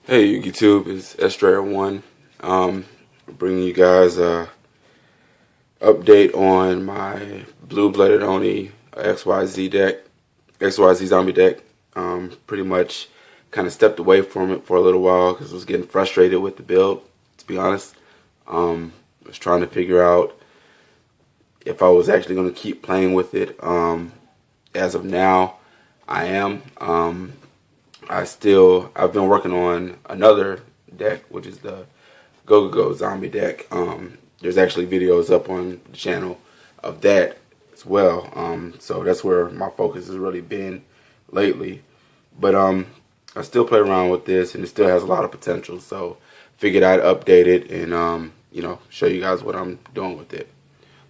Hey YouTube, it's Estrayer1. Bringing you guys a update on my blue-blooded Oni XYZ deck, XYZ zombie deck. Pretty much kind of stepped away from it for a little while because I was getting frustrated with the build, to be honest. I was trying to figure out if I was actually going to keep playing with it. As of now, I am. I've been working on another deck, which is the Go zombie deck. There's actually videos up on the channel of that as well. So that's where my focus has really been lately. But I still play around with this, and it still has a lot of potential. So figured I'd update it and show you guys what I'm doing with it.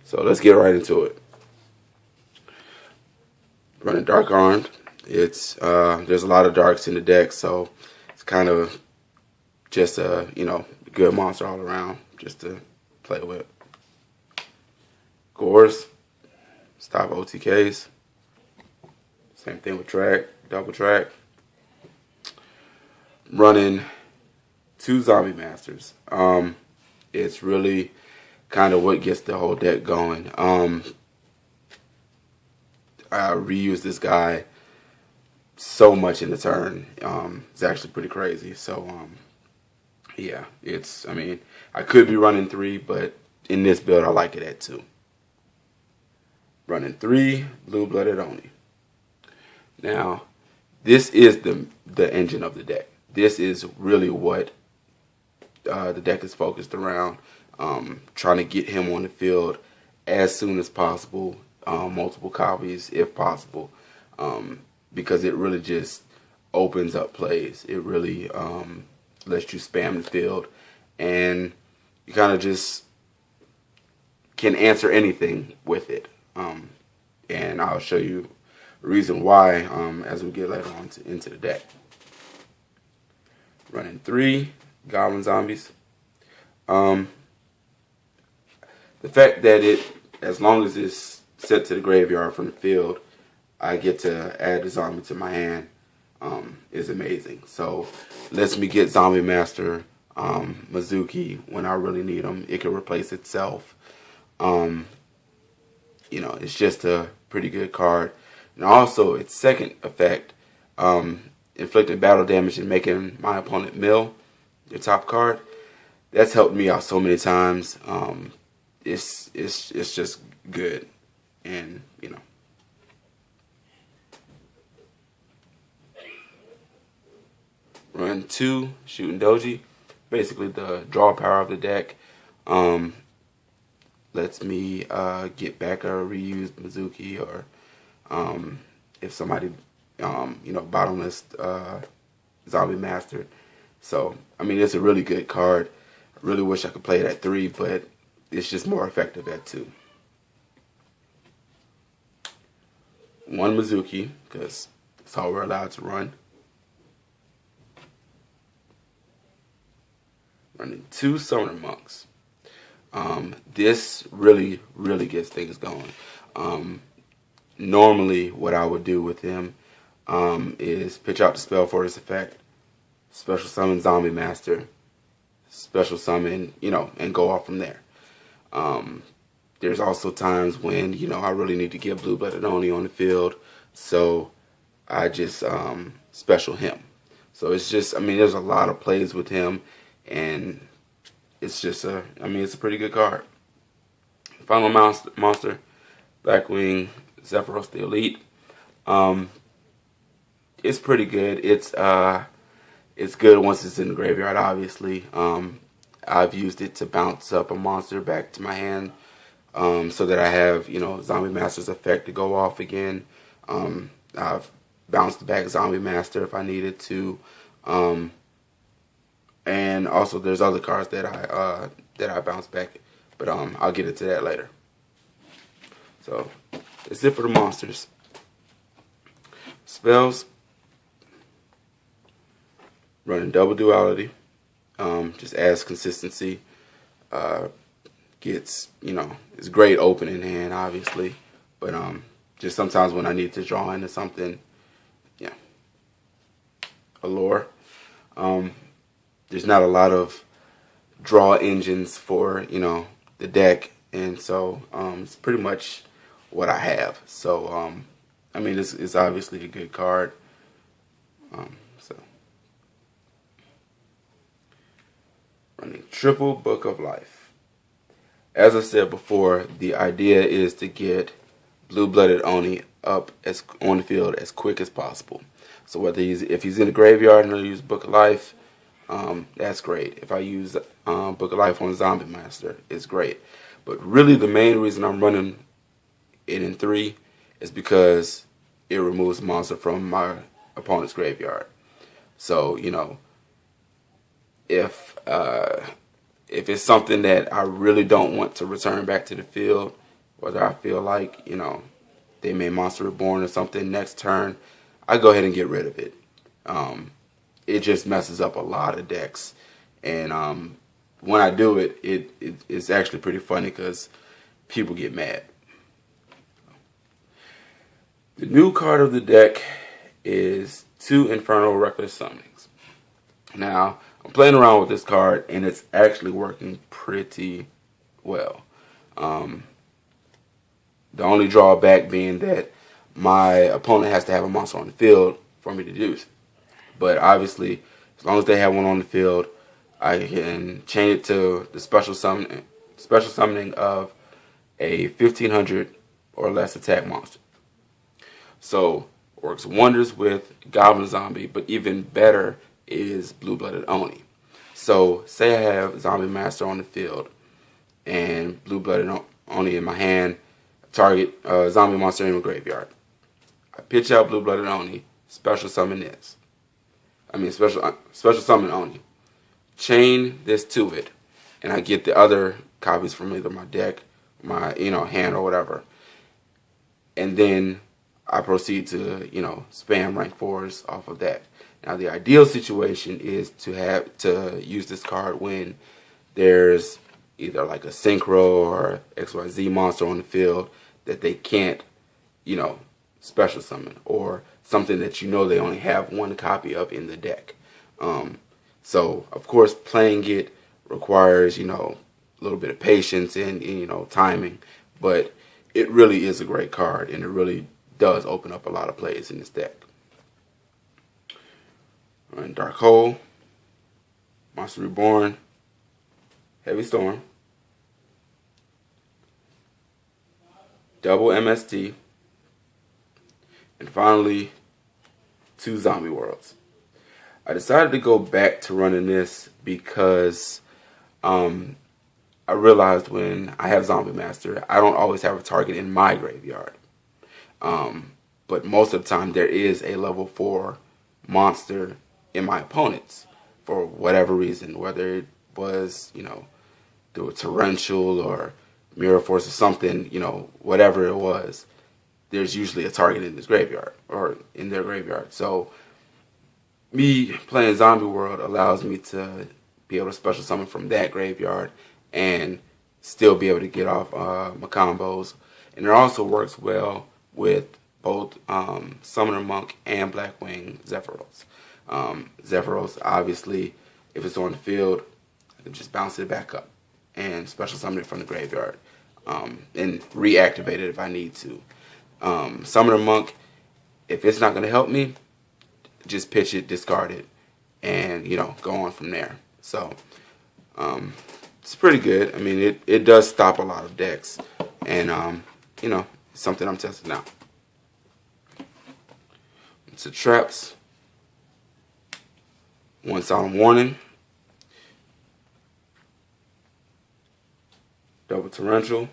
So let's get right into it. Running Dark Armed. It's there's a lot of darks in the deck, so it's kind of just a good monster all around just to play with. Gores, stop OTKs. Same thing with track, double track. Running 2 zombie masters. It's really kind of what gets the whole deck going. I reuse this guy so much in the turn. It's actually pretty crazy. So yeah, I could be running 3, but in this build I like it at 2. Running 3 blue-blooded Oni. Now this is the engine of the deck. This is really what the deck is focused around. Trying to get him on the field as soon as possible, multiple copies if possible, because it really just opens up plays. It really lets you spam the field, and you kind of just can answer anything with it. And I'll show you the reason why as we get later on into the deck. Running 3 goblin zombies. The fact that as long as it's set to the graveyard from the field, I get to add the zombie to my hand, is amazing. So lets me get Zombie Master, Mizuki when I really need them. It can replace itself. It's just a pretty good card. And also its second effect, inflicting battle damage and making my opponent mill, your top card. That's helped me out so many times. It's just good, and Run 2 shooting doji, basically the draw power of the deck. Lets me get back a reused Mizuki, or if somebody bottomless zombie master. So it's a really good card. I really wish I could play it at 3, but it's just more effective at 2. 1 Mizuki, because that's all we're allowed to run. Running 2 Summoner Monks. This really gets things going. Normally what I would do with him is pitch out the spell for his effect, special summon Zombie Master, special summon, and go off from there. There's also times when, I really need to get blue-blooded Oni on the field, so I just special him. So it's just, there's a lot of plays with him, and it's just it's a pretty good card. Final monster, Blackwing Zephyros the Elite. It's pretty good. It's good once it's in the graveyard, obviously. I've used it to bounce up a monster back to my hand, so that I have, Zombie Master's effect to go off again. I've bounced back Zombie Master if I needed to. And also there's other cards that I bounce back, but I'll get into that later. So that's it for the monsters. Spells. Running double duality. Just adds consistency. Gets, it's great opening hand, obviously, but just sometimes when I need to draw into something, yeah. Allure. there's not a lot of draw engines for, you know, the deck, and so it's pretty much what I have. So I mean, it's obviously a good card. So running triple Book of Life. As I said before, the idea is to get blue-blooded Oni up on the field as quick as possible. So whether if he's in the graveyard and I use Book of Life, that's great. If I use Book of Life on Zombie Master, it's great. But really, the main reason I'm running it in 3 is because it removes monster from my opponent's graveyard. So, you know, if it's something that I really don't want to return back to the field, whether I feel like, you know, they may Monster Reborn or something next turn, I go ahead and get rid of it. It just messes up a lot of decks, and when I do it, it's actually pretty funny because people get mad. The new card of the deck is 2 Infernal Reckless Summonings. Now, I'm playing around with this card, and it's actually working pretty well. The only drawback being that my opponent has to have a monster on the field for me to do it. But obviously, as long as they have one on the field, I can change it to the special summoning of a 1500 or less attack monster. So, works wonders with Goblin Zombie, but even better is Blue-Blooded Oni. So, say I have Zombie Master on the field and Blue-Blooded Oni in my hand, target Zombie Monster in my graveyard. I pitch out Blue-Blooded Oni, special summon this. Special summon Oni. Chain this to it, and I get the other copies from either my deck, my hand or whatever. And then I proceed to spam rank 4s off of that. Now the ideal situation is to use this card when there's either like a Synchro or XYZ monster on the field that they can't special summon, or something that they only have one copy of in the deck. So of course playing it requires a little bit of patience and timing, but it really is a great card, and it really does open up a lot of plays in this deck. And Dark Hole, Monster Reborn, Heavy Storm, double MST, and finally 2 Zombie Worlds. I decided to go back to running this because I realized when I have Zombie Master, I don't always have a target in my graveyard. But most of the time there is a level 4 monster in my opponent's for whatever reason, whether it was, through a Torrential or Mirror Force or something, whatever it was, there's usually a target in this graveyard or in their graveyard. So me playing Zombie World allows me to be able to special summon from that graveyard and still be able to get off my combos. And it also works well with both Summoner Monk and Blackwing Zephyros. Zephyros, obviously, if it's on the field, I can just bounce it back up and special summon it from the graveyard and reactivate it if I need to. Summoner Monk, if it's not going to help me, just pitch it, discard it, and go on from there. So it's pretty good. I mean, it does stop a lot of decks, and it's something I'm testing out. So traps, 1 Solemn Warning, double Torrential,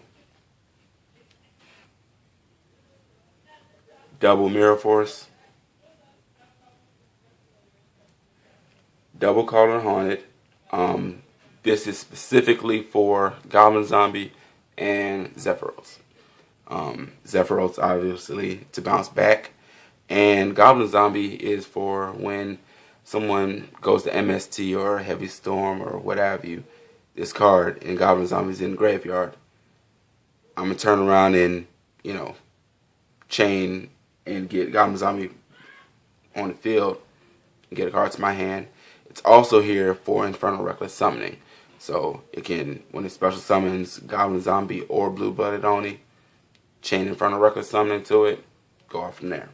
double Mirror Force, double Caller Haunted. This is specifically for Goblin Zombie and Zephyros. Zephyros obviously to bounce back, and Goblin Zombie is for when someone goes to MST or Heavy Storm or what have you, this card, and Goblin Zombie's in the graveyard. I'm going to turn around and, chain and get Goblin Zombie on the field and get a card to my hand. It's also here for Infernal Reckless Summoning. So it can, when it special summons Goblin Zombie or Blue-Blooded Oni, chain Infernal Reckless Summoning to it, go off from there.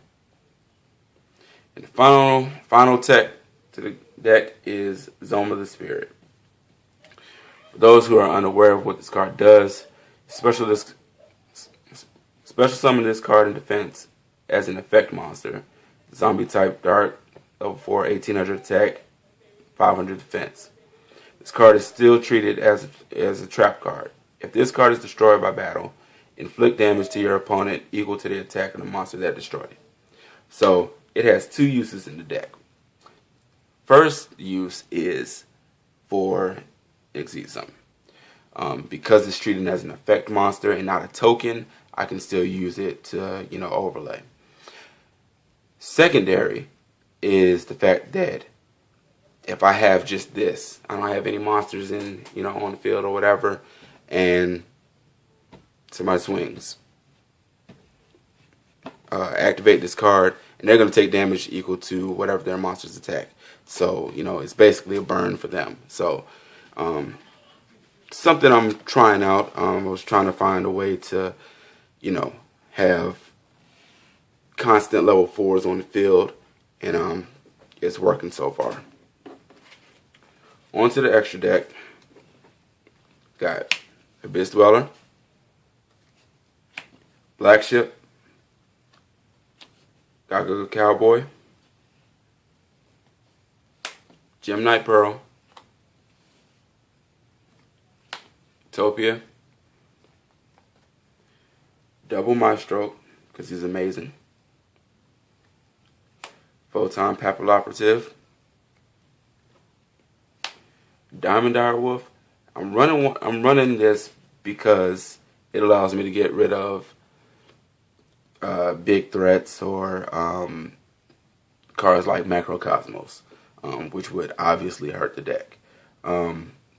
And the final tech to the deck is Zone of the Spirit. For those who are unaware of what this card does, special summon this card in defense as an effect monster. Zombie type Dark, level 4, 1800 attack, 500 defense. This card is still treated as a trap card. If this card is destroyed by battle, inflict damage to your opponent equal to the attack of the monster that destroyed it. So it has two uses in the deck. First use is for Exceed Summon. Because it's treated as an effect monster and not a token, I can still use it to, overlay. Secondary is the fact that if I have just this, I don't have any monsters on the field or whatever, and somebody swings, activate this card, and they're going to take damage equal to whatever their monster's attack. So, it's basically a burn for them. So, something I'm trying out. I was trying to find a way to, have constant level 4s on the field, and it's working so far. On to the extra deck. Got Abyss Dweller, Black Ship, Gaga Cowboy, Gem Knight Pearl, Utopia, Double Maestro, because he's amazing, Photon Papilloperative, Diamond Direwolf. I'm running this because it allows me to get rid of big threats or cards like Macrocosmos, which would obviously hurt the deck.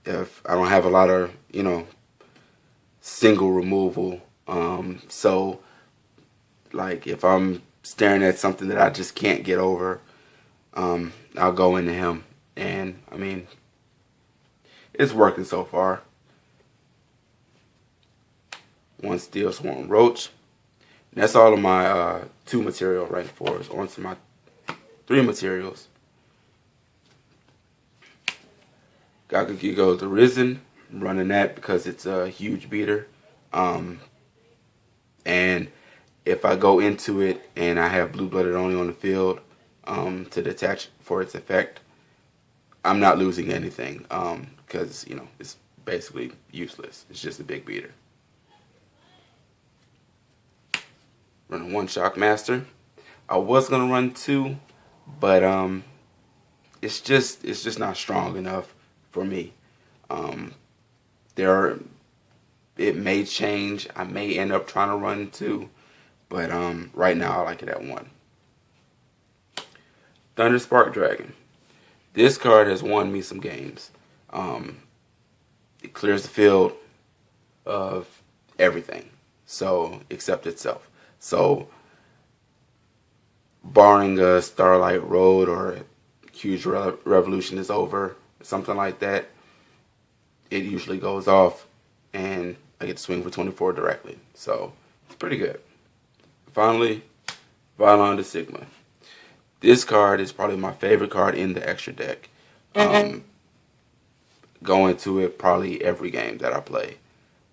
If I don't have a lot of single removal, so like if I'm staring at something that I just can't get over, I'll go into him, and I mean, it's working so far. One Steel Swarm Roach. And that's all of my 2 material rank 4s. On to my 3 materials. Gagagigo the Risen. I'm running that because it's a huge beater. And if I go into it and I have Blue-Blooded Oni on the field to detach for its effect, I'm not losing anything. Because, it's basically useless. It's just a big beater. Running 1 Shockmaster. I was gonna run 2, but it's just not strong enough for me. It may change. I may end up trying to run 2, but right now I like it at 1. Thunderspark Dragon. This card has won me some games. It clears the field of everything, except itself. So, barring a Starlight Road or a huge revolution is over, something like that, it usually goes off, and I get to swing for 24 directly. So, it's pretty good. Finally, Vylon the Sigma. This card is probably my favorite card in the extra deck. Go into it probably every game that I play,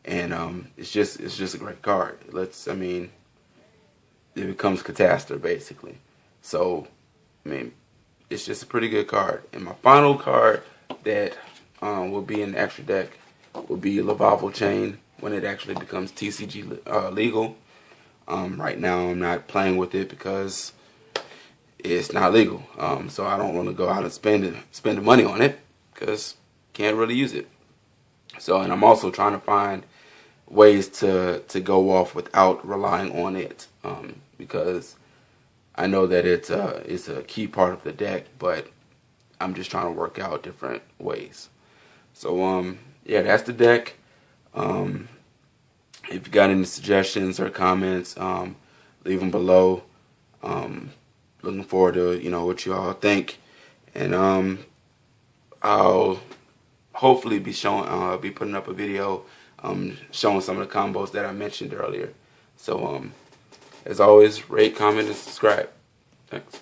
and it's just a great card. It becomes Catastrophe basically. So, it's just a pretty good card. And my final card that will be in the extra deck will be Lavalval Chain when it actually becomes TCG legal. Right now I'm not playing with it because it's not legal. So I don't want to go out and spend the money on it because can't really use it. So, and I'm also trying to find ways to go off without relying on it, because I know that it's a key part of the deck, but I'm just trying to work out different ways. So yeah, that's the deck. If you got any suggestions or comments, leave them below. Looking forward to what you all think, and I'll hopefully be showing, be putting up a video showing some of the combos that I mentioned earlier. So as always, rate, comment, and subscribe. Thanks.